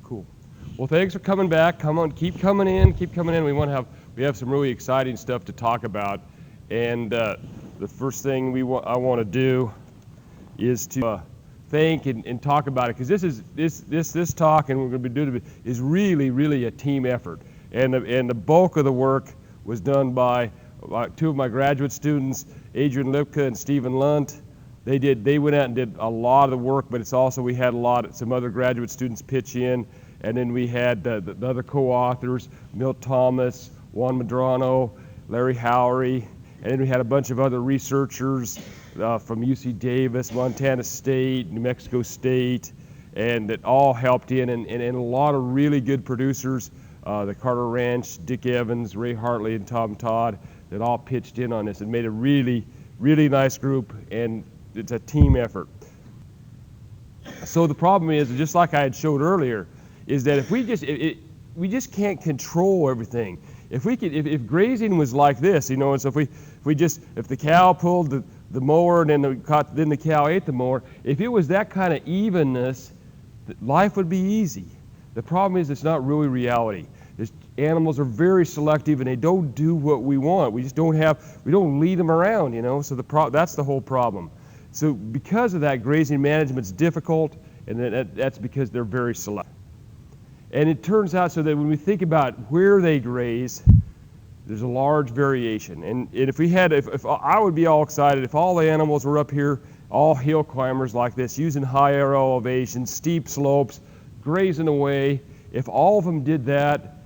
Cool. Well, thanks for coming back. Come on, keep coming in, keep coming in. We have some really exciting stuff to talk about, and the first thing I want to do is to thank and talk about it, because this talk and we're going to be doing it is really a team effort, and the bulk of the work was done by two of my graduate students, Adrian Lipka and Stephen Lunt. They went out and did a lot of the work, but it's also we had some other graduate students pitch in, and then we had the other co-authors, Milt Thomas, Juan Medrano, Larry Howery, and then we had a bunch of other researchers from UC Davis, Montana State, New Mexico State, and it all helped in, and a lot of really good producers, the Carter Ranch, Dick Evans, Ray Hartley, and Tom Todd, that all pitched in on this and made a really nice group, and it's a team effort. So the problem is, just like I had showed earlier, is that if we just can't control everything. If grazing was like this, and so if the cow pulled the mower and then the cow ate the mower, if it was that kind of evenness, life would be easy. The problem is it's not really reality. Animals are very selective and they don't do what we want. We don't lead them around, so that's the whole problem. So because of that, grazing management's difficult, and that's because they're very selective. And it turns out so that when we think about where they graze, there's a large variation. And if I would be all excited if all the animals were up here, all hill climbers like this, using higher elevations, steep slopes, grazing away. If all of them did that,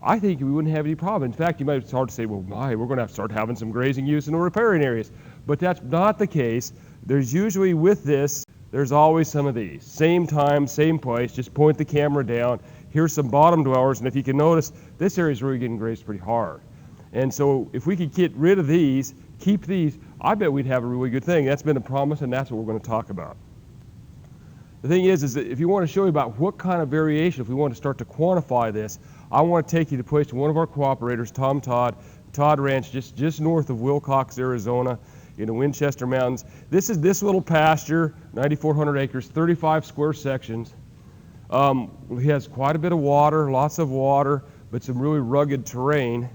I think we wouldn't have any problem. In fact, you might start to say, well, we're going to have to start having some grazing use in the riparian areas. But that's not the case. There's usually, with this, there's always some of these. Same time, same place, just point the camera down. Here's some bottom dwellers, and if you can notice, this area is really getting grazed pretty hard. And so if we could get rid of these, keep these, I bet we'd have a really good thing. That's been a promise, and that's what we're going to talk about. The thing is that if you want to show you about what kind of variation, if we want to start to quantify this, I want to take you to one of our cooperators, Tom Todd, Todd Ranch, just north of Wilcox, Arizona, in the Winchester Mountains. This is this little pasture, 9,400 acres, 35 square sections. He has quite a bit of water, lots of water, but some really rugged terrain.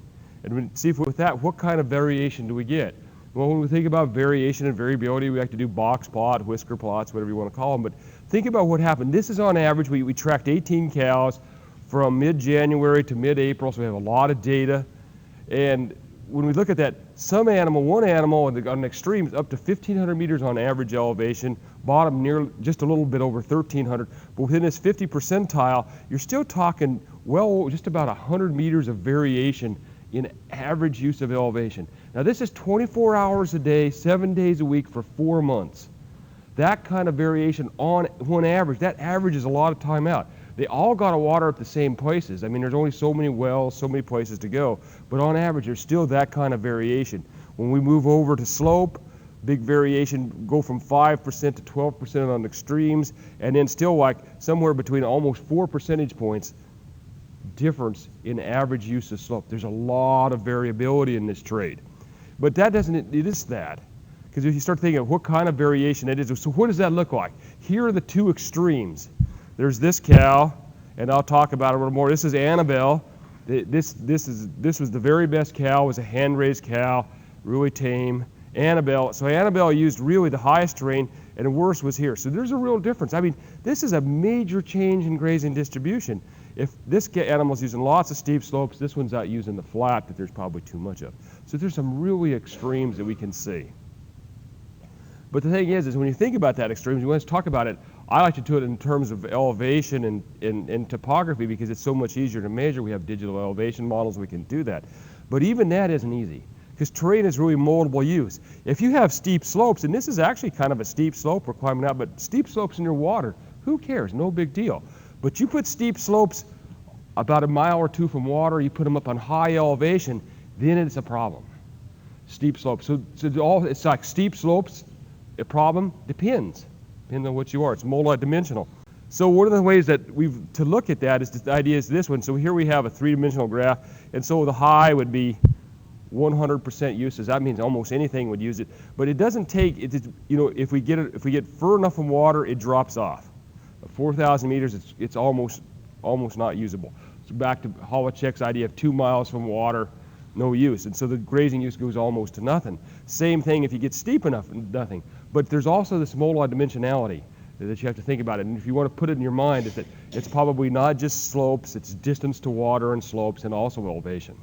And we see if with that, what kind of variation do we get? Well, when we think about variation and variability, we like to do box plot, whisker plots, whatever you want to call them. But think about what happened. This is on average. We tracked 18 cows from mid-January to mid-April, so we have a lot of data. And when we look at that, one animal on the extreme is up to 1,500 meters on average elevation, bottom near just a little bit over 1,300. But within this 50 percentile, you're still talking just about 100 meters of variation in average use of elevation. Now this is 24 hours a day, 7 days a week for 4 months. That kind of variation on average, that averages a lot of time out. They all got to water at the same places. I mean, there's only so many wells, so many places to go, but on average, there's still that kind of variation. When we move over to slope, big variation, go from 5% to 12% on extremes, and then still like somewhere between almost 4 percentage points difference in average use of slope. There's a lot of variability in this trade. But it is that. Because if you start thinking of what kind of variation it is, so what does that look like? Here are the two extremes. There's this cow, and I'll talk about it a little more. This is Annabelle. This was the very best cow. It was a hand-raised cow, really tame. So Annabelle used really the highest terrain, and the worst was here. So there's a real difference. I mean, this is a major change in grazing distribution. If this animal's using lots of steep slopes, this one's out using the flat that there's probably too much of. So there's some really extremes that we can see. But the thing is when you think about that extremes, you want to talk about it, I like to do it in terms of elevation and topography because it's so much easier to measure. We have digital elevation models, we can do that. But even that isn't easy because terrain is really moldable use. If you have steep slopes, and this is actually kind of a steep slope we're climbing out, but steep slopes in your water, who cares? No big deal. But you put steep slopes about a mile or two from water, you put them up on high elevation, then it's a problem. Steep slopes. So it's like steep slopes, a problem depends on what you are. It's multi-dimensional. So one of the ways that to look at that is the idea is this one. So here we have a three-dimensional graph, and so the high would be 100% uses. That means almost anything would use it. But it doesn't take if we get fur enough from water, it drops off. At 4,000 meters, it's almost almost not usable. So back to Holochek's idea of 2 miles from water, no use. And so the grazing use goes almost to nothing. Same thing if you get steep enough, nothing. But there's also this multi-dimensionality that you have to think about it. And if you want to put it in your mind, is that it's probably not just slopes, it's distance to water and slopes and also elevation.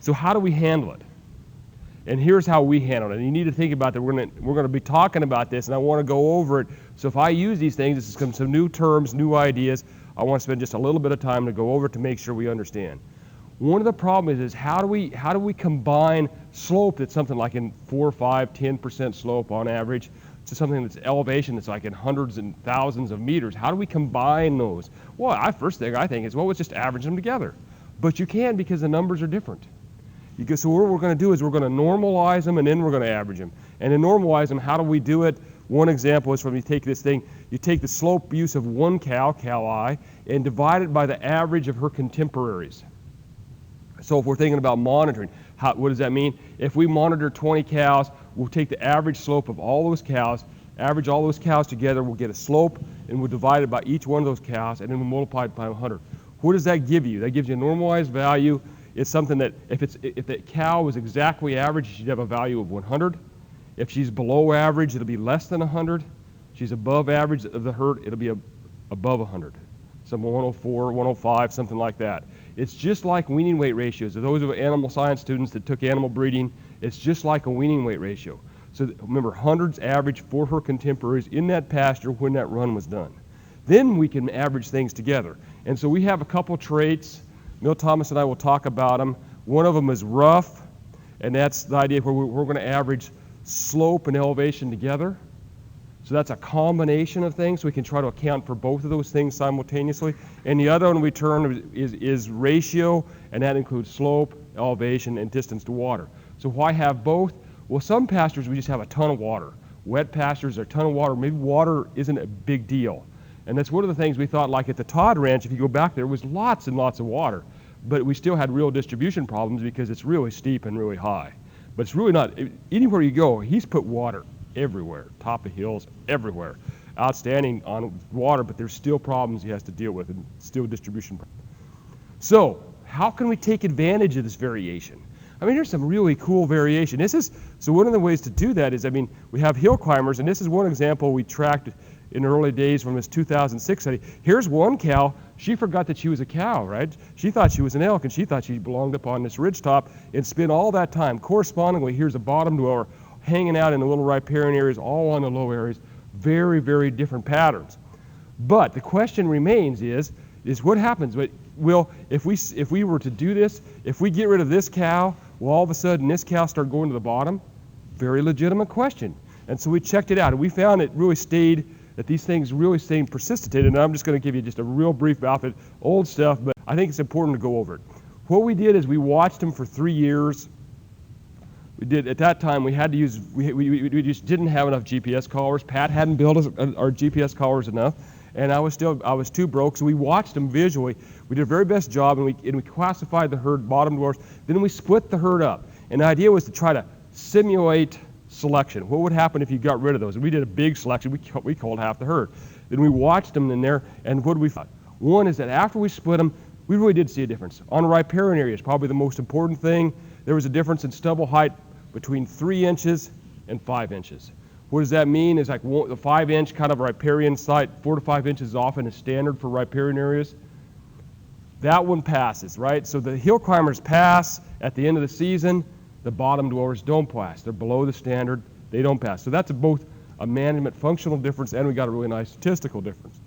So how do we handle it? And here's how we handle it. And you need to think about that. We're going to be talking about this, and I want to go over it. So if I use these things, this is some new terms, new ideas. I want to spend just a little bit of time to go over it to make sure we understand. One of the problems is how do we combine slope that's something like in 4, 5, 10% slope on average to something that's elevation that's like in hundreds and thousands of meters? How do we combine those? Well, first thing I think is, well, let's just average them together. But you can, because the numbers are different. So what we're going to do is we're going to normalize them and then we're going to average them. And to normalize them, how do we do it? One example is when you take this thing, you take the slope use of one cow, cow I, and divide it by the average of her contemporaries. So if we're thinking about monitoring, what does that mean? If we monitor 20 cows, we'll take the average slope of all those cows, average all those cows together, we'll get a slope, and we'll divide it by each one of those cows, and then we'll multiply it by 100. What does that give you? That gives you a normalized value. It's something that if the cow was exactly average, she'd have a value of 100. If she's below average, it'll be less than 100. If she's above average of the herd, it'll be above 100. Some 104, 105, something like that. It's just like weaning weight ratios. Those are animal science students that took animal breeding. It's just like a weaning weight ratio. So remember, hundreds average for her contemporaries in that pasture when that run was done. Then we can average things together. And so we have a couple traits. Mill Thomas and I will talk about them. One of them is rough, and that's the idea where we're going to average slope and elevation together. So that's a combination of things. We can try to account for both of those things simultaneously. And the other one we turn is ratio, and that includes slope, elevation, and distance to water. So why have both? Well, some pastures we just have a ton of water. Wet pastures are a ton of water. Maybe water isn't a big deal. And that's one of the things we thought, like at the Todd Ranch, if you go back there, was lots and lots of water. But we still had real distribution problems because it's really steep and really high. But it's really not, anywhere you go, he's put water everywhere, top of hills, everywhere. Outstanding on water, but there's still problems he has to deal with and still distribution problems. So how can we take advantage of this variation? I mean, there's some really cool variation. So one of the ways to do that is, we have hill climbers, and this is one example we tracked in the early days from this 2006 study. Here's one cow. She forgot that she was a cow, right? She thought she was an elk, and she thought she belonged up on this ridgetop and spent all that time. Correspondingly, here's a bottom dweller hanging out in the little riparian areas, all on the low areas. Very, very different patterns. But the question remains is what happens? Well, if we were to do this, if we get rid of this cow, will all of a sudden this cow start going to the bottom? Very legitimate question. And so we checked it out, and we found it really stayed, that these things really stayed persistent. And I'm just going to give you just a real brief about it, old stuff, but I think it's important to go over it. What we did is we watched them for 3 years. We did, at that time, we had to use, we just didn't have enough GPS collars. Pat hadn't built our GPS collars enough, and I was too broke, so we watched them visually. We did our very best job, and we classified the herd bottom dwellers. Then we split the herd up, and the idea was to try to simulate selection. What would happen if you got rid of those? And we did a big selection. We called half the herd. Then we watched them in there, and what did we find? One is that after we split them, we really did see a difference. On riparian areas, probably the most important thing, there was a difference in stubble height between 3 inches and 5 inches. What does that mean? Is like the 5-inch kind of riparian site, 4 to 5 inches is often a standard for riparian areas. That one passes, right? So the hill climbers pass at the end of the season. The bottom dwellers don't pass. They're below the standard. They don't pass. So that's both a management functional difference, and we got a really nice statistical difference.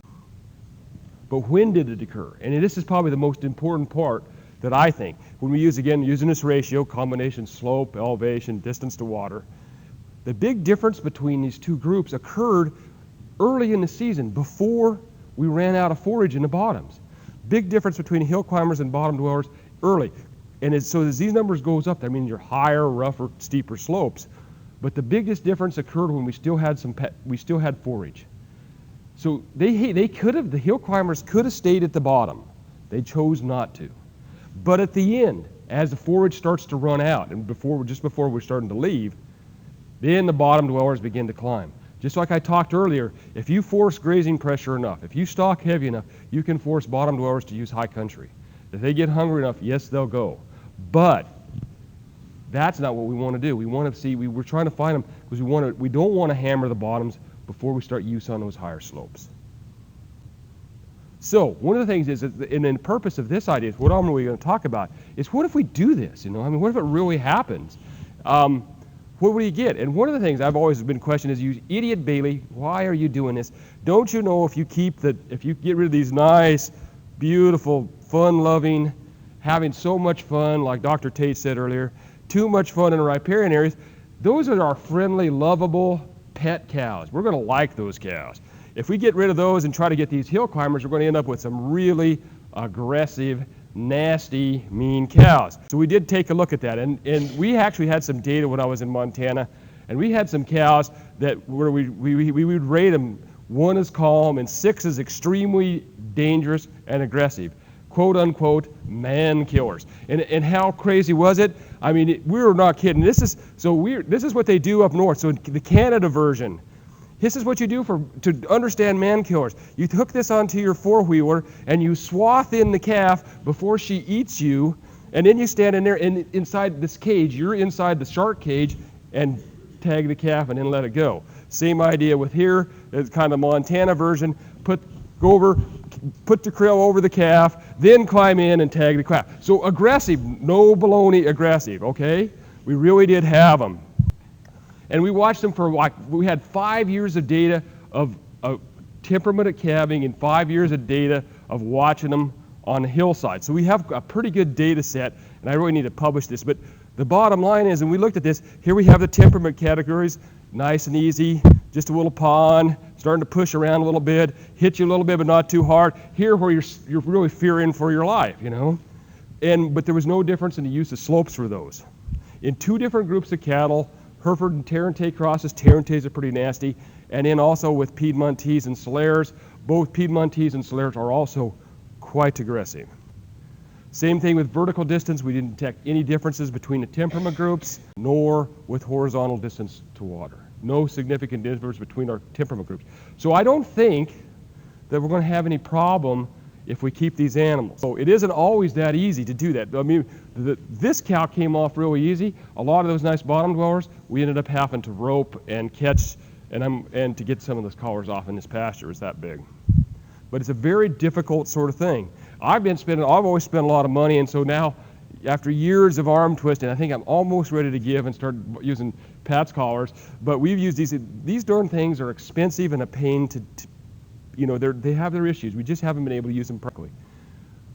But when did it occur? And this is probably the most important part that I think. When we use, again, using this ratio, combination slope, elevation, distance to water, the big difference between these two groups occurred early in the season, before we ran out of forage in the bottoms. Big difference between hill climbers and bottom dwellers early. And so as these numbers goes up, that means you're higher, rougher, steeper slopes. But the biggest difference occurred when we still had forage. So the hill climbers could have stayed at the bottom. They chose not to. But at the end, as the forage starts to run out, and just before we're starting to leave, then the bottom dwellers begin to climb. Just like I talked earlier, if you force grazing pressure enough, if you stock heavy enough, you can force bottom dwellers to use high country. If they get hungry enough, yes, they'll go. But that's not what we want to do. We want to see, we're trying to find them because we don't want to hammer the bottoms before we start use on those higher slopes. So one of the things is, and the purpose of this idea is what I'm really going to talk about is what if we do this? What if it really happens? What do you get? And one of the things I've always been questioned is, you idiot Bailey, why are you doing this? Don't you know if you get rid of these nice, beautiful, fun-loving, having so much fun, like Dr. Tate said earlier, too much fun in the riparian areas, those are our friendly, lovable pet cows. We're going to like those cows. If we get rid of those and try to get these hill climbers, we're going to end up with some really aggressive, nasty, mean cows. So we did take a look at that, and we actually had some data when I was in Montana, and we had some cows that where we would rate them. 1 is calm and 6 is extremely dangerous and aggressive, quote unquote man killers. And how crazy was it? I mean, we were not kidding. This is what they do up north. So the Canada version. This is what you do to understand man killers. You hook this onto your four-wheeler and you swath in the calf before she eats you, and then you stand in there and inside this cage, you're inside the shark cage, and tag the calf and then let it go. Same idea with here. It's kind of Montana version. Put the krill over the calf, then climb in and tag the calf. So aggressive, no baloney aggressive, okay? We really did have them. And we watched them we had 5 years of data of temperament at calving and 5 years of data of watching them on the hillside. So we have a pretty good data set, and I really need to publish this. But the bottom line is, and we looked at this, here we have the temperament categories, nice and easy, just a little pond, starting to push around a little bit, hit you a little bit but not too hard. Here where you're really fearing for your life, But there was no difference in the use of slopes for those. In 2 different groups of cattle, Hereford and Tarentay crosses. Tarentays are pretty nasty. And then also with Piedmontese and Solers. Both Piedmontese and Solers are also quite aggressive. Same thing with vertical distance. We didn't detect any differences between the temperament groups, nor with horizontal distance to water. No significant difference between our temperament groups. So I don't think that we're going to have any problem if we keep these animals. So it isn't always that easy to do that. I mean, this cow came off really easy. A lot of those nice bottom dwellers, we ended up having to rope and catch and to get some of those collars off in this pasture. It's that big. But it's a very difficult sort of thing. I've always spent a lot of money, and so now, after years of arm twisting, I think I'm almost ready to give and start using Pat's collars. But we've used these darn things are expensive and a pain to they have their issues. We just haven't been able to use them properly.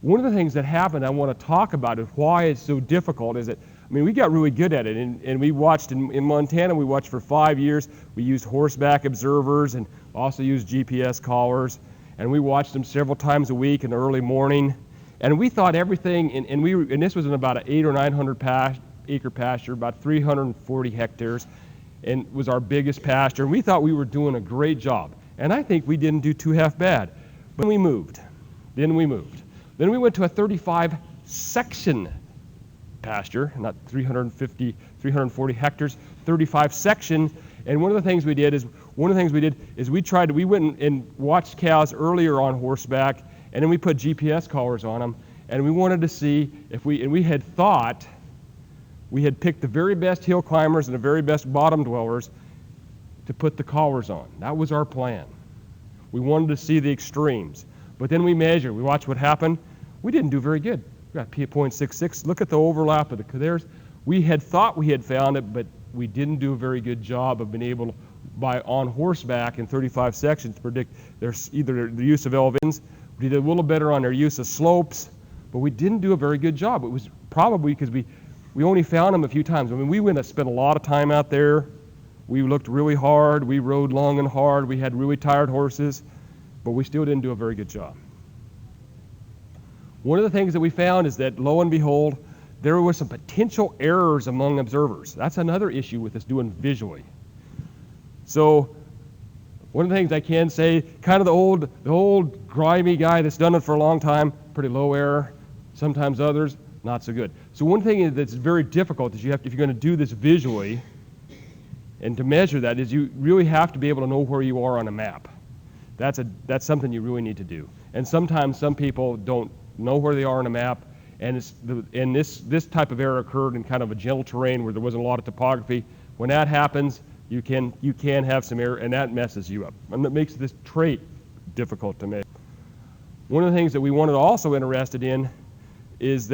One of the things that happened I want to talk about is why it's so difficult is that, we got really good at it, and we watched in Montana, we watched for 5 years. We used horseback observers and also used GPS collars, and we watched them several times a week in the early morning, and we thought everything, and this was in about an 800 or 900 acre pasture, about 340 hectares, and was our biggest pasture, and we thought we were doing a great job. And I think we didn't do too half bad. But we moved. Then we went to a 35 section pasture, not 340 hectares, 35 section. And one of the things we did is we went and watched cows earlier on horseback, and then we put GPS collars on them, and we wanted to see we had thought we had picked the very best hill climbers and the very best bottom dwellers to put the collars on. That was our plan. We wanted to see the extremes. But then we measured. We watched what happened. We didn't do very good. We got P.66. Look at the overlap of the cathars. We had thought we had found it, but we didn't do a very good job of being able to, on horseback in 35 sections, predict either the use of elevations. We did a little better on their use of slopes, but we didn't do a very good job. It was probably because we only found them a few times. We went and spent a lot of time out there. We looked really hard. We rode long and hard. We had really tired horses, but we still didn't do a very good job. One of the things that we found is that, lo and behold, there were some potential errors among observers. That's another issue with us doing visually. So one of the things I can say, kind of the old grimy guy that's done it for a long time, pretty low error. Sometimes others, not so good. So one thing that's very difficult is if you're going to do this visually, And to measure that is you really have to be able to know where you are on a map. That's something you really need to do. And sometimes some people don't know where they are on a map, and this type of error occurred in kind of a gentle terrain where there wasn't a lot of topography. When that happens, you can have some error, and that messes you up. And that makes this trait difficult to make. One of the things that we wanted also interested in is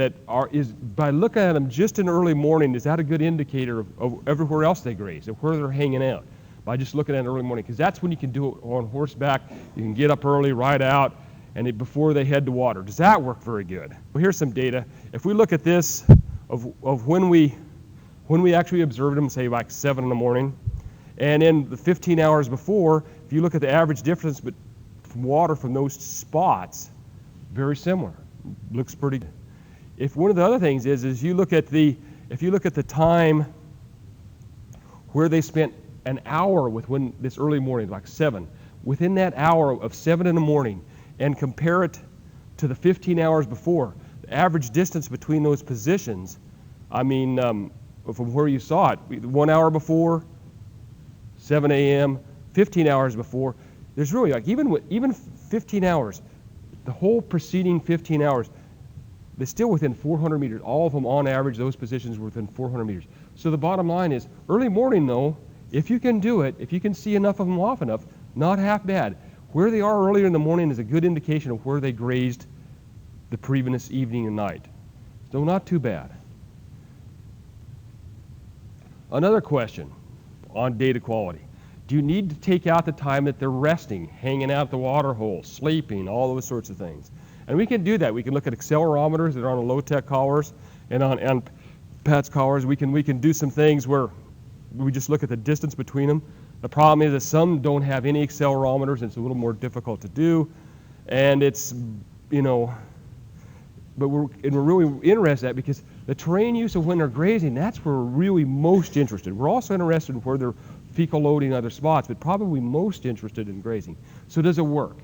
by looking at them just in early morning, is that a good indicator of everywhere else they graze, of where they're hanging out? By just looking at it early morning, because that's when you can do it on horseback. You can get up early, ride out, and before they head to water. Does that work very good? Well, here's some data. If we look at this of when we actually observed them, say like 7 in the morning, and in the 15 hours before, if you look at the average difference from water from those spots, very similar. Looks pretty good. If one of the other things is if you look at the time where they spent an hour with this early morning, like 7, within that hour of 7 in the morning, and compare it to the 15 hours before, the average distance between those positions, from where you saw it, 1 hour before, 7 a.m., 15 hours before, there's really like even 15 hours, the whole preceding 15 hours, they're still within 400 meters. All of them, on average, those positions were within 400 meters. So the bottom line is, early morning, though, if you can do it, if you can see enough of them off enough, not half bad. Where they are earlier in the morning is a good indication of where they grazed the previous evening and night. So not too bad. Another question on data quality. Do you need to take out the time that they're resting, hanging out the water hole, sleeping, all those sorts of things? And we can do that. We can look at accelerometers that are on the low-tech collars and on Pat's collars. We can do some things where we just look at the distance between them. The problem is that some don't have any accelerometers, and it's a little more difficult to do. And it's, but we're really interested in that because the terrain use of when they're grazing, that's where we're really most interested. We're also interested in where they're fecal loading other spots, but probably most interested in grazing. So does it work?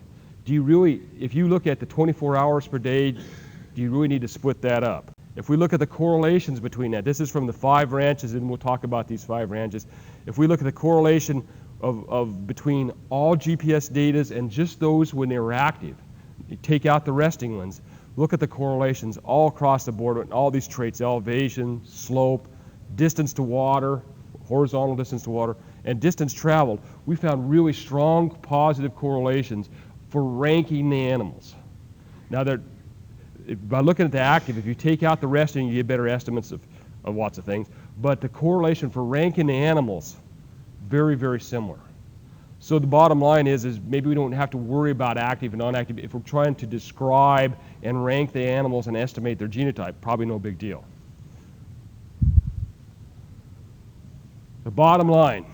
Do you really, if you look at the 24 hours per day, do you really need to split that up? If we look at the correlations between that, this is from the 5 ranches, and we'll talk about these 5 ranches. If we look at the correlation of between all GPS data and just those when they were active, you take out the resting ones, look at the correlations all across the board, all these traits, elevation, slope, distance to water, horizontal distance to water, and distance traveled, we found really strong positive correlations for ranking the animals. Now, by looking at the active, if you take out the resting, you get better estimates of lots of things. But the correlation for ranking the animals, very, very similar. So the bottom line is maybe we don't have to worry about active and non-active. If we're trying to describe and rank the animals and estimate their genotype, probably no big deal. The bottom line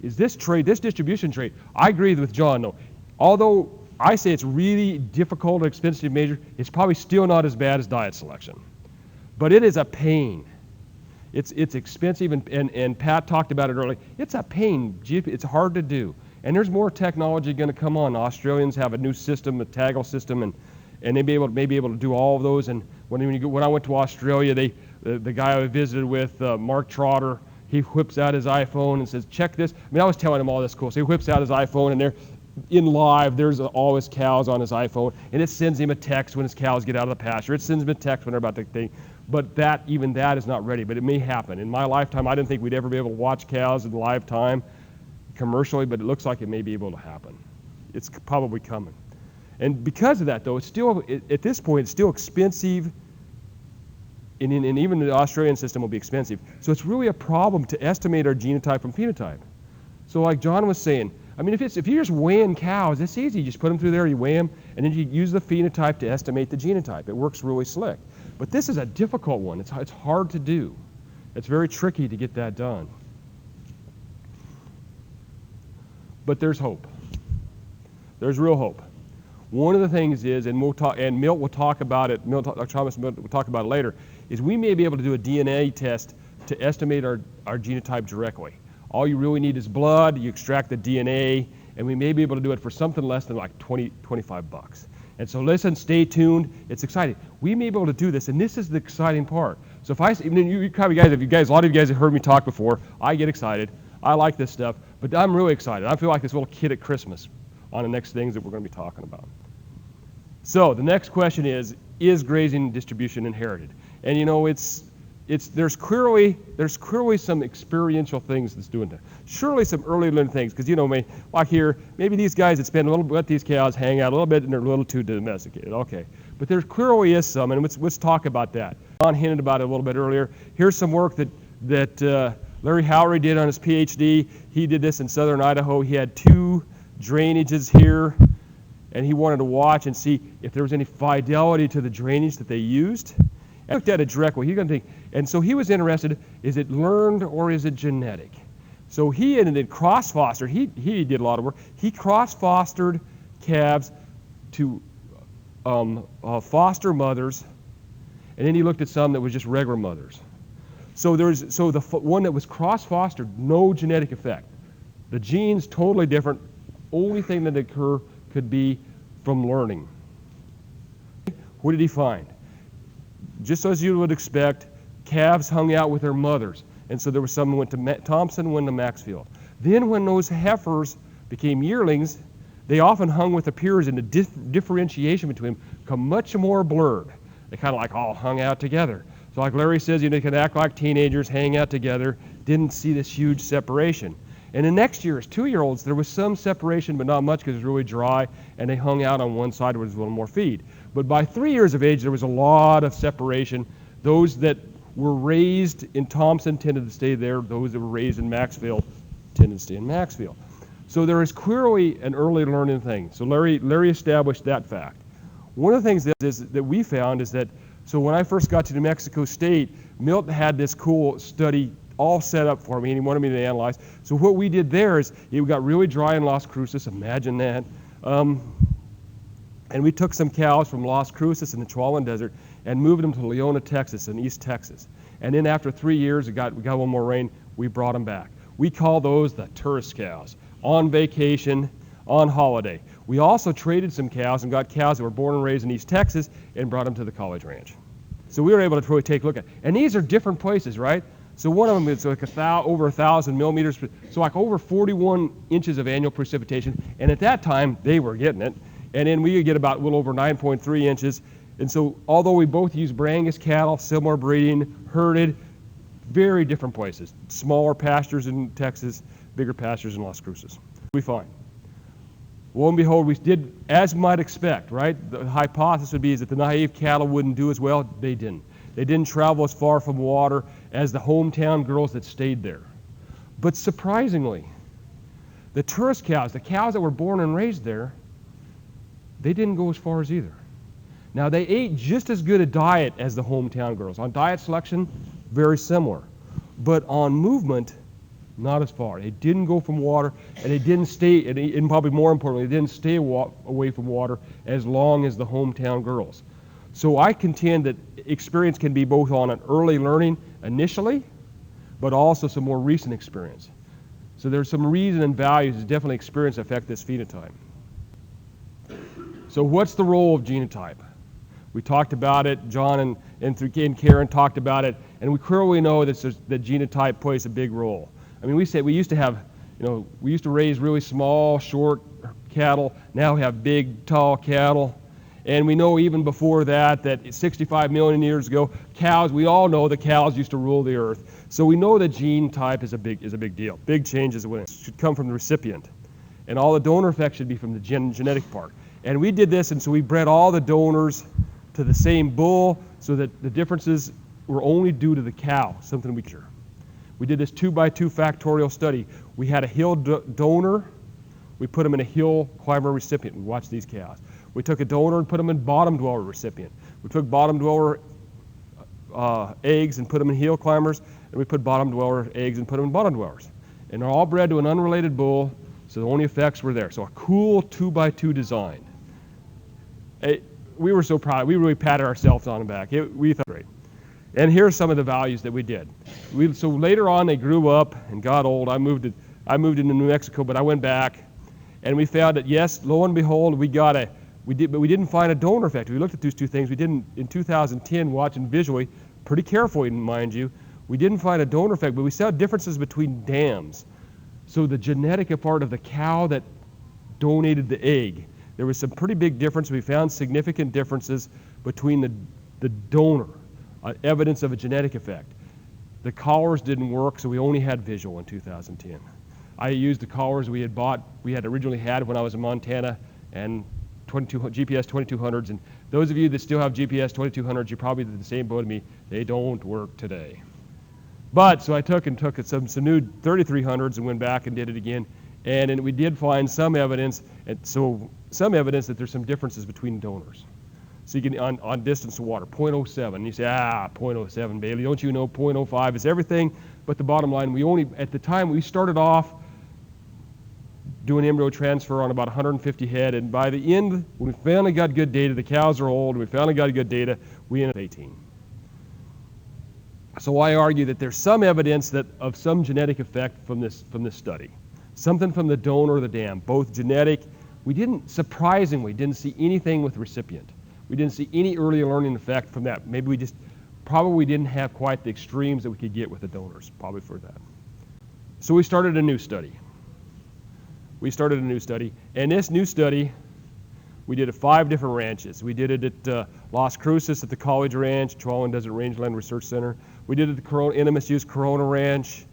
is this distribution trait. I agree with John, though. Although I say it's really difficult and expensive to measure, it's probably still not as bad as diet selection. But it is a pain. It's expensive, and Pat talked about it earlier. It's a pain. It's hard to do. And there's more technology going to come on. Australians have a new system, a taggle system, and they may be able to do all of those. And when I went to Australia, the guy I visited with, Mark Trotter, he whips out his iPhone and says, check this. I was telling him all this cool. So he whips out his iPhone, and there's all his cows on his iPhone, and it sends him a text when his cows get out of the pasture. It sends him a text when they're about to thing. But even that is not ready, but it may happen. In my lifetime, I didn't think we'd ever be able to watch cows in live time commercially, but it looks like it may be able to happen. It's probably coming. And because of that, though, it's still, at this point, it's still expensive, and even the Australian system will be expensive. So it's really a problem to estimate our genotype from phenotype. So like John was saying, if you're just weighing cows, it's easy. You just put them through there, you weigh them, and then you use the phenotype to estimate the genotype. It works really slick. But this is a difficult one. It's hard to do. It's very tricky to get that done. But there's hope. There's real hope. One of the things is, and Milt will talk about it, Dr. Thomas will talk about it later, is we may be able to do a DNA test to estimate our genotype directly. All you really need is blood, you extract the DNA, and we may be able to do it for something less than like $25. And so listen, stay tuned, it's exciting. We may be able to do this, and this is the exciting part. So if a lot of you guys have heard me talk before, I get excited. I like this stuff, but I'm really excited. I feel like this little kid at Christmas on the next things that we're going to be talking about. So the next question is grazing distribution inherited? And you know, there's clearly some experiential things that's doing that. Surely some early learned things, because you know, like here, maybe these guys that spend a little bit, let these cows hang out a little bit, and they're a little too domesticated. Okay, but there clearly is some, and let's talk about that. John hinted about it a little bit earlier. Here's some work that Larry Howery did on his PhD. He did this in southern Idaho. He had 2 drainages here, and he wanted to watch and see if there was any fidelity to the drainage that they used. I looked at it directly. He's going to think, and so he was interested, is it learned or is it genetic? So he did cross-fostered. He did a lot of work. He cross-fostered calves to foster mothers, and then he looked at some that was just regular mothers. So the one that was cross-fostered, no genetic effect. The genes totally different. Only thing that could be from learning. What did he find? Just as you would expect, calves hung out with their mothers. And so there was some that went to Thompson, one to Maxfield. Then when those heifers became yearlings, they often hung with the peers, and the differentiation between them become much more blurred. They kind of like all hung out together. So like Larry says, you know, they could act like teenagers, hang out together, didn't see this huge separation. And the next year, as 2-year-olds, there was some separation, but not much because it was really dry, and they hung out on one side where there was a little more feed. But by 3 years of age, there was a lot of separation. Those that were raised in Thompson tended to stay there. Those that were raised in Maxfield tended to stay in Maxfield. So there is clearly an early learning thing. So Larry established that fact. One of the things that we found is that, so when I first got to New Mexico State, Milt had this cool study all set up for me, and he wanted me to analyze. So what we did there is, it got really dry in Las Cruces, imagine that. And we took some cows from Las Cruces in the Tuolumne Desert and moved them to Leona, Texas, in East Texas. And then after 3 years, we got one more rain, we brought them back. We call those the tourist cows, on vacation, on holiday. We also traded some cows and got cows that were born and raised in East Texas and brought them to the college ranch. So we were able to really take a look at it. And these are different places, right? So one of them is like over 1,000 millimeters, so like over 41 inches of annual precipitation. And at that time, they were getting it. And then we get about a little over 9.3 inches. And so although we both use Brangus cattle, similar breeding, herded, very different places. Smaller pastures in Texas, bigger pastures in Las Cruces. We find. Lo and behold, we did as you might expect, right? The hypothesis would be is that the naive cattle wouldn't do as well. They didn't. They didn't travel as far from water as the hometown girls that stayed there. But surprisingly, the tourist cows, the cows that were born and raised there, they didn't go as far as either. Now, they ate just as good a diet as the hometown girls. On diet selection, very similar. But on movement, not as far. They didn't go from water, and they didn't stay, and probably more importantly, they didn't stay away from water as long as the hometown girls. So I contend that experience can be both on an early learning initially, but also some more recent experience. So there's some reason and values that definitely experience affect this phenotype. So what's the role of genotype? We talked about it, John and Karen talked about it, and we clearly know that genotype plays a big role. I mean, we used to have, we used to raise really small, short cattle. Now we have big, tall cattle. And we know even before that 65 million years ago, cows, we all know the cows used to rule the earth. So we know that genotype is a big deal. Big changes should come from the recipient. And all the donor effects should be from the genetic part. And we did this, and so we bred all the donors to the same bull so that the differences were only due to the cow, something we care. We did this 2x2 factorial study. We had a hill donor. We put them in a hill climber recipient. We watched these cows. We took a donor and put them in bottom dweller recipient. We took bottom dweller eggs and put them in hill climbers, and we put bottom dweller eggs and put them in bottom dwellers. And they're all bred to an unrelated bull, so the only effects were there. So a cool 2x2 design. We were so proud. We really patted ourselves on the back. We thought great. And here's some of the values that we did. So later on, they grew up and got old. I moved into New Mexico, but I went back, and we found that yes, lo and behold, but we didn't find a donor effect. We looked at those two things. We didn't in 2010, watching visually, pretty carefully, mind you. We didn't find a donor effect, but we saw differences between dams. So the genetic part of the cow that donated the egg, there was some pretty big difference. We found significant differences between the donor, evidence of a genetic effect. The collars didn't work, so we only had visual in 2010. I used the collars we had originally had when I was in Montana, and GPS 2200s, and those of you that still have GPS 2200s, you're probably in the same boat as me. They don't work today. But so I took some new 3300s and went back and did it again, and we did find some evidence, that there's some differences between donors. So you can on distance to water, 0.07. You say, 0.07, Bailey, don't you know 0.05 is everything? But the bottom line, at the time we started off doing embryo transfer on about 150 head, and by the end, when we finally got good data, the cows are old, we finally got good data, we ended up 18. So I argue that there's some evidence of some genetic effect from this study. Something from the donor or the dam, both genetic. We surprisingly didn't see anything with the recipient. We didn't see any early learning effect from that. Maybe we probably didn't have quite the extremes that we could get with the donors, probably for that. So we started a new study. And this new study, we did at 5 different ranches. We did it at Las Cruces at the College Ranch, Chihuahuan Desert Rangeland Research Center. We did it at the NMSU's Corona Ranch.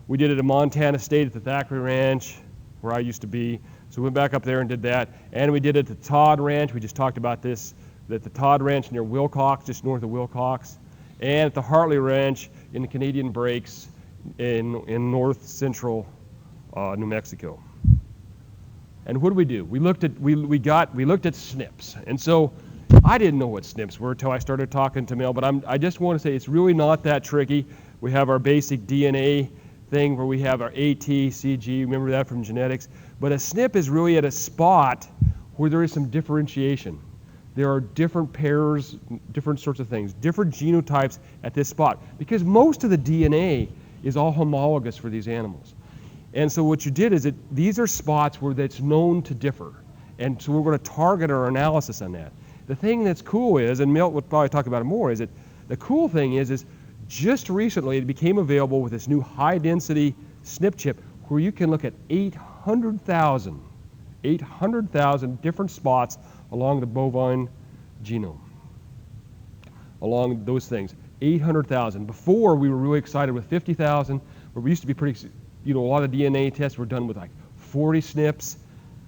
We did it at Montana State at the Thackeray Ranch, where I used to be. So we went back up there and did that. And we did it at the Todd Ranch. We just talked about this, at the Todd Ranch near Wilcox, just north of Wilcox. And at the Hartley Ranch in the Canadian Breaks in north central New Mexico. And what did we do? We looked at SNPs. And so I didn't know what SNPs were until I started talking to Mel, but I just want to say it's really not that tricky. We have our basic DNA thing where we have our AT, CG, remember that from genetics. But a SNP is really at a spot where there is some differentiation. There are different pairs, different sorts of things, different genotypes at this spot, because most of the DNA is all homologous for these animals. And so what you did is these are spots where that's known to differ. And so we're going to target our analysis on that. The thing that's cool is, and Milt would probably talk about it more, is that the cool thing is just recently it became available with this new high density SNP chip where you can look at 800,000 different spots along the bovine genome. Along those things, 800,000. Before we were really excited with 50,000, but we used to be pretty, a lot of DNA tests were done with like 40 SNPs,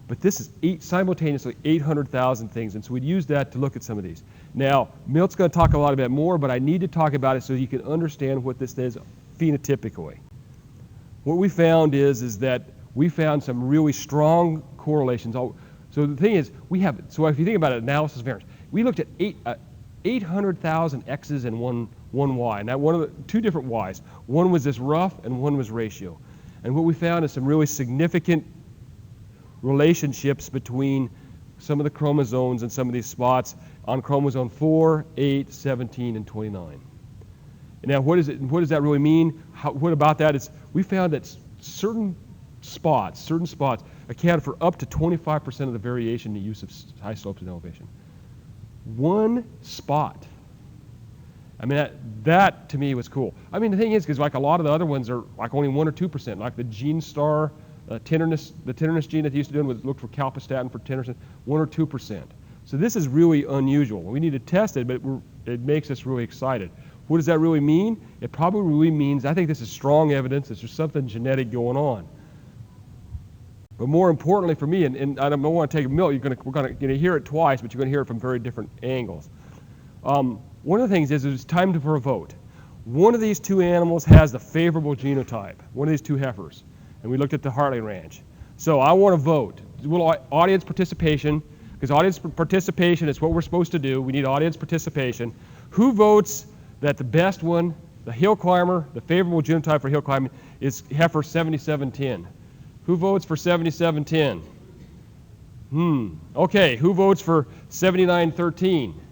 but this is simultaneously 800,000 things, and so we'd use that to look at some of these. Now, Milt's going to talk a lot about more, but I need to talk about it so you can understand what this is phenotypically. What we found is that we found some really strong correlations. So the thing is, so if you think about it, analysis variance, we looked at 800,000 X's and one Y, and that two different Y's. One was this rough and one was ratio. And what we found is some really significant relationships between some of the chromosomes and some of these spots on chromosome 4, 8, 17, and 29. And now what does that really mean? What about that is we found that certain spots account for up to 25% of the variation in the use of high slopes and elevation. One spot. I mean, that to me was cool. I mean, the thing is, because like a lot of the other ones are like only 1 or 2%, like the gene star, the tenderness gene that they used to do was look for calpastatin for tenderness, 1 or 2%. So this is really unusual. We need to test it, but it makes us really excited. What does that really mean? It probably really means, I think this is strong evidence that there's something genetic going on. But more importantly for me, and I don't want to take a minute, we're going to hear it twice, but you're going to hear it from very different angles. One of the things is it's time for a vote. One of these two animals has the favorable genotype, one of these two heifers, and we looked at the Hartley Ranch. So I want to vote. A little audience participation, because audience participation is what we're supposed to do. We need audience participation. Who votes that the best one, the hill climber, the favorable genotype for hill climbing is heifer 7710? Who votes for 7710? Okay, who votes for 7913?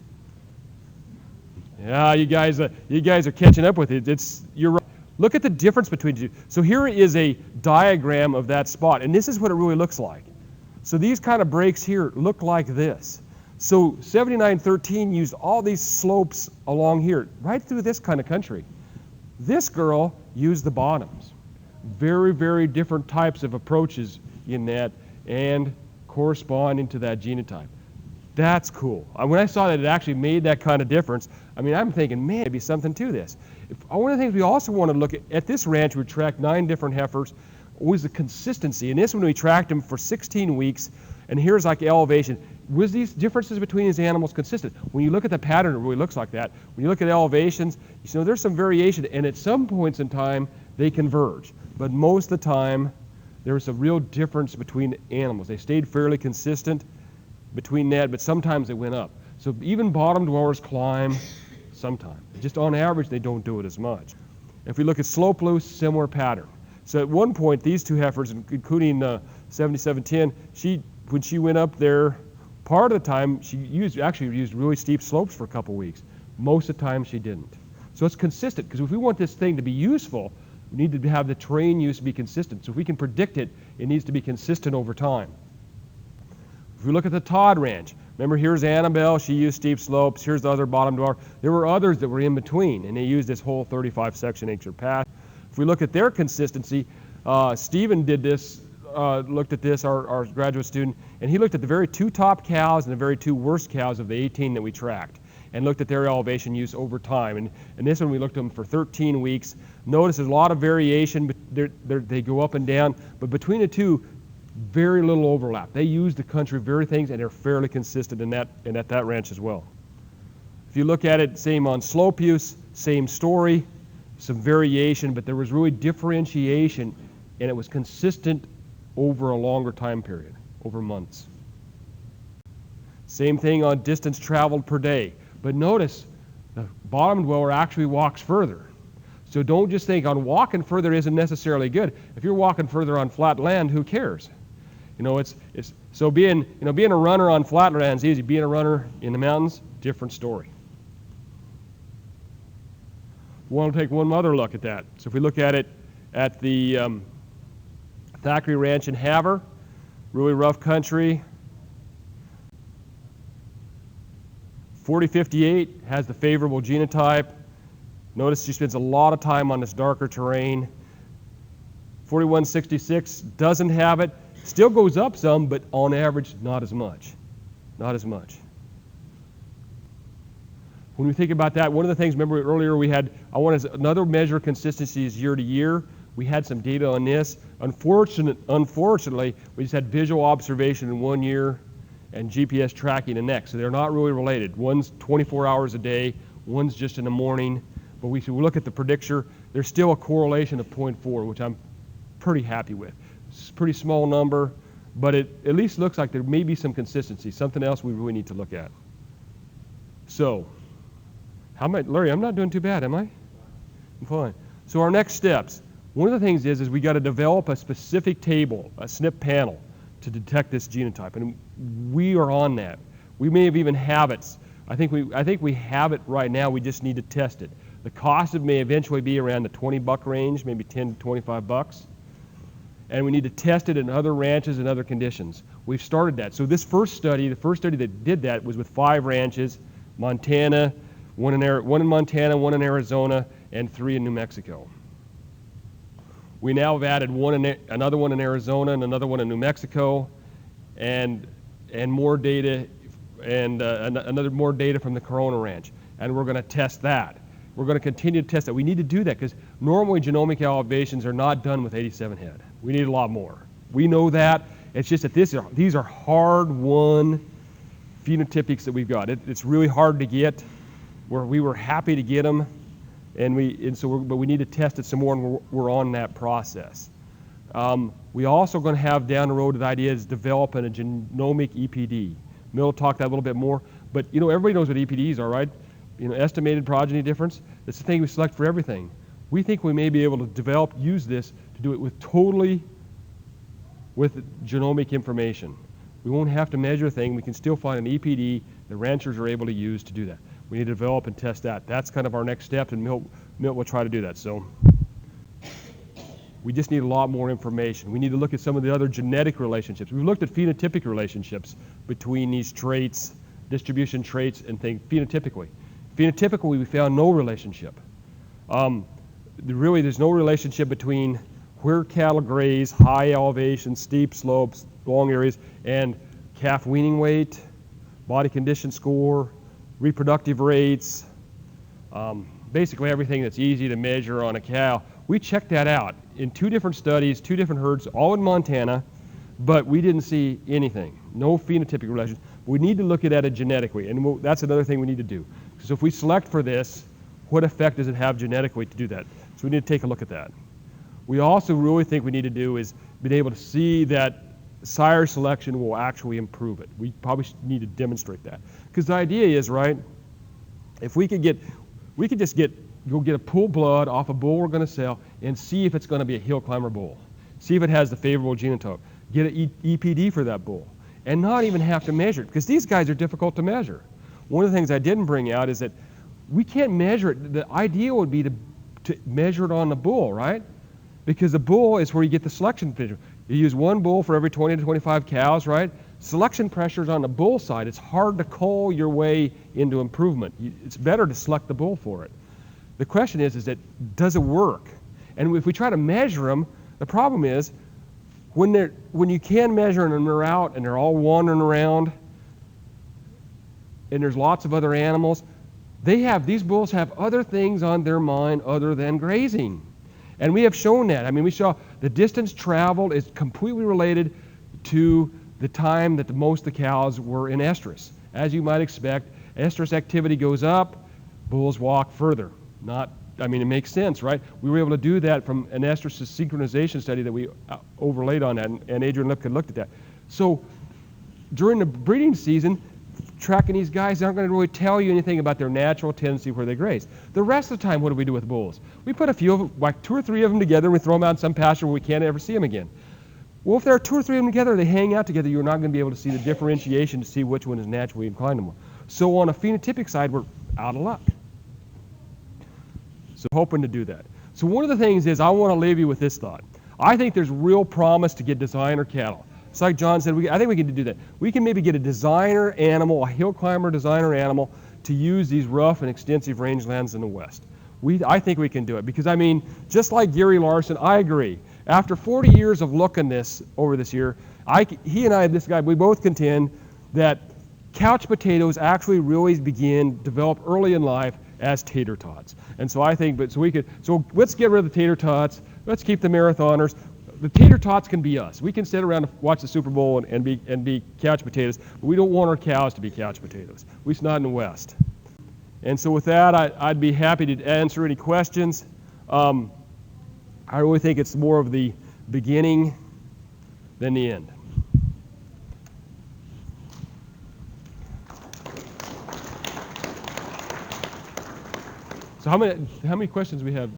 Yeah, you guys are catching up with it. You're right. Look at the difference between you. So here is a diagram of that spot, and this is what it really looks like. So these kind of breaks here look like this. So 7913 used all these slopes along here, right through this kind of country. This girl used the bottoms. very, very different types of approaches in that and corresponding to that genotype. That's cool. When I saw that it actually made that kind of difference, I mean, I'm thinking, man, there'd be something to this. One of the things we also want to look at this ranch, we tracked 9 different heifers, was the consistency. And this one, we tracked them for 16 weeks, and here's like elevation. Was these differences between these animals consistent? When you look at the pattern, it really looks like that. When you look at elevations, you know, there's some variation, and at some points in time, they converge. But most of the time, there was a real difference between animals. They stayed fairly consistent between that, but sometimes they went up. So even bottom dwellers climb sometimes. Just on average, they don't do it as much. If we look at slope loose, similar pattern. So at one point, these 2 heifers, including 7710, when she went up there, part of the time she actually used really steep slopes for a couple weeks. Most of the time she didn't. So it's consistent, because if we want this thing to be useful, we need to have the terrain use be consistent. So if we can predict it, it needs to be consistent over time. If we look at the Todd Ranch, remember here's Annabelle, she used steep slopes, here's the other bottom dweller. There were others that were in between, and they used this whole 35 section acre path. If we look at their consistency, Stephen did this, looked at this, our graduate student, and he looked at the very 2 top cows and the very 2 worst cows of the 18 that we tracked, and looked at their elevation use over time. And this one we looked at them for 13 weeks. Notice there's a lot of variation, but they go up and down, but between the 2, very little overlap. They use the country very things, and they're fairly consistent in that and at that ranch as well. If you look at it, same on slope use, same story, some variation, but there was really differentiation, and it was consistent over a longer time period, over months. Same thing on distance traveled per day. But notice the bottom dweller actually walks further. So don't just think on walking further isn't necessarily good. If you're walking further on flat land, who cares? You know, so being a runner on flat land is easy. Being a runner in the mountains, different story. We want to take one other look at that. So if we look at it at the Thackeray Ranch in Havre, really rough country. 4058 has the favorable genotype. Notice she spends a lot of time on this darker terrain. 4166 doesn't have it. Still goes up some, but on average, not as much. Not as much. When we think about that, one of the things, remember earlier we had, another measure of consistency is year to year. We had some data on this. Unfortunately, we just had visual observation in 1 year and GPS tracking the next. So they're not really related. One's 24 hours a day, one's just in the morning. But we look at the predictor, there's still a correlation of 0.4, which I'm pretty happy with. It's a pretty small number, but it at least looks like there may be some consistency, something else we really need to look at. So, Larry, I'm not doing too bad, am I? I'm fine. So our next steps. One of the things is we got to develop a specific table, a SNP panel, to detect this genotype, and we are on that. We may even have it. I think we have it right now. We just need to test it. The cost of it may eventually be around the $20 range, maybe 10 to $25. And we need to test it in other ranches and other conditions. We've started that. So this first study, the first study that did that was with 5 ranches, Montana, one in Montana, 1 in Arizona, and 3 in New Mexico. We now have added another one in Arizona and another one in New Mexico, and more data, and more data from the Corona Ranch. And we're going to test that. We're going to continue to test that. We need to do that because normally genomic elevations are not done with 87 head. We need a lot more. We know that. It's just that these are hard-won phenotypics that we've got. It's really hard to get. We were happy to get them, but we need to test it some more, and we're on that process. We also going to have down the road the idea is developing a genomic EPD. Mill talked that a little bit more, but everybody knows what EPDs are, right? Estimated progeny difference. It's the thing we select for everything. We think we may be able to use this to do it with genomic information. We won't have to measure a thing. We can still find an EPD the ranchers are able to use to do that. We need to develop and test that. That's kind of our next step, and Milt will try to do that. So we just need a lot more information. We need to look at some of the other genetic relationships. We've looked at phenotypic relationships between these traits, distribution traits, and things phenotypically. Phenotypically, we found no relationship. Really, there's no relationship between where cattle graze, high elevation, steep slopes, long areas, and calf weaning weight, body condition score, reproductive rates, basically everything that's easy to measure on a cow. We checked that out in 2 different studies, 2 different herds, all in Montana, but we didn't see anything, no phenotypic relation. We need to look at it genetically, and that's another thing we need to do. So if we select for this, what effect does it have genetically to do that? So we need to take a look at that. We also really think we need to do is be able to see that sire selection will actually improve it. We probably need to demonstrate that. Because the idea is, right, if we could just go get a pool blood off a bull we're going to sell and see if it's going to be a hill climber bull. See if it has the favorable genotype. Get an EPD for that bull. And not even have to measure it, because these guys are difficult to measure. One of the things I didn't bring out is that we can't measure it. The idea would be to measure it on the bull, right? Because the bull is where you get the selection pressure. You use 1 bull for every 20 to 25 cows, right? Selection pressure is on the bull side. It's hard to cull your way into improvement. It's better to select the bull for it. The question is that does it work? And if we try to measure them, the problem is when you can measure them and they're out and they're all wandering around and there's lots of other animals, these bulls have other things on their mind other than grazing. And we have shown that. I mean, we saw the distance traveled is completely related to the time that most of the cows were in estrus. As you might expect, estrus activity goes up, bulls walk further. It makes sense, right? We were able to do that from an estrus synchronization study that we overlaid on that, and Adrian Lipkin looked at that. So during the breeding season, tracking these guys aren't going to really tell you anything about their natural tendency where they graze. The rest of the time, what do we do with bulls? We put a few of them, like 2 or 3 of them together, and we throw them out in some pasture where we can't ever see them again. Well, if there are 2 or 3 of them together, they hang out together, you're not going to be able to see the differentiation to see which one is naturally inclined to more. So on a phenotypic side, we're out of luck. So hoping to do that. So one of the things is I want to leave you with this thought. I think there's real promise to get designer cattle. It's like John said, I think we can do that. We can maybe get a designer animal, a hill climber designer animal, to use these rough and extensive rangelands in the West. I think we can do it because, just like Gary Larson, I agree. After 40 years of looking over this year, he and I, this guy, we both contend that couch potatoes actually really develop early in life as tater tots. And so I think, so let's get rid of the tater tots. Let's keep the marathoners. The tater tots can be us. We can sit around and watch the Super Bowl and be couch potatoes, but we don't want our cows to be couch potatoes, at least not in the West. And so with that, I'd be happy to answer any questions. I really think it's more of the beginning than the end. So how many questions we have?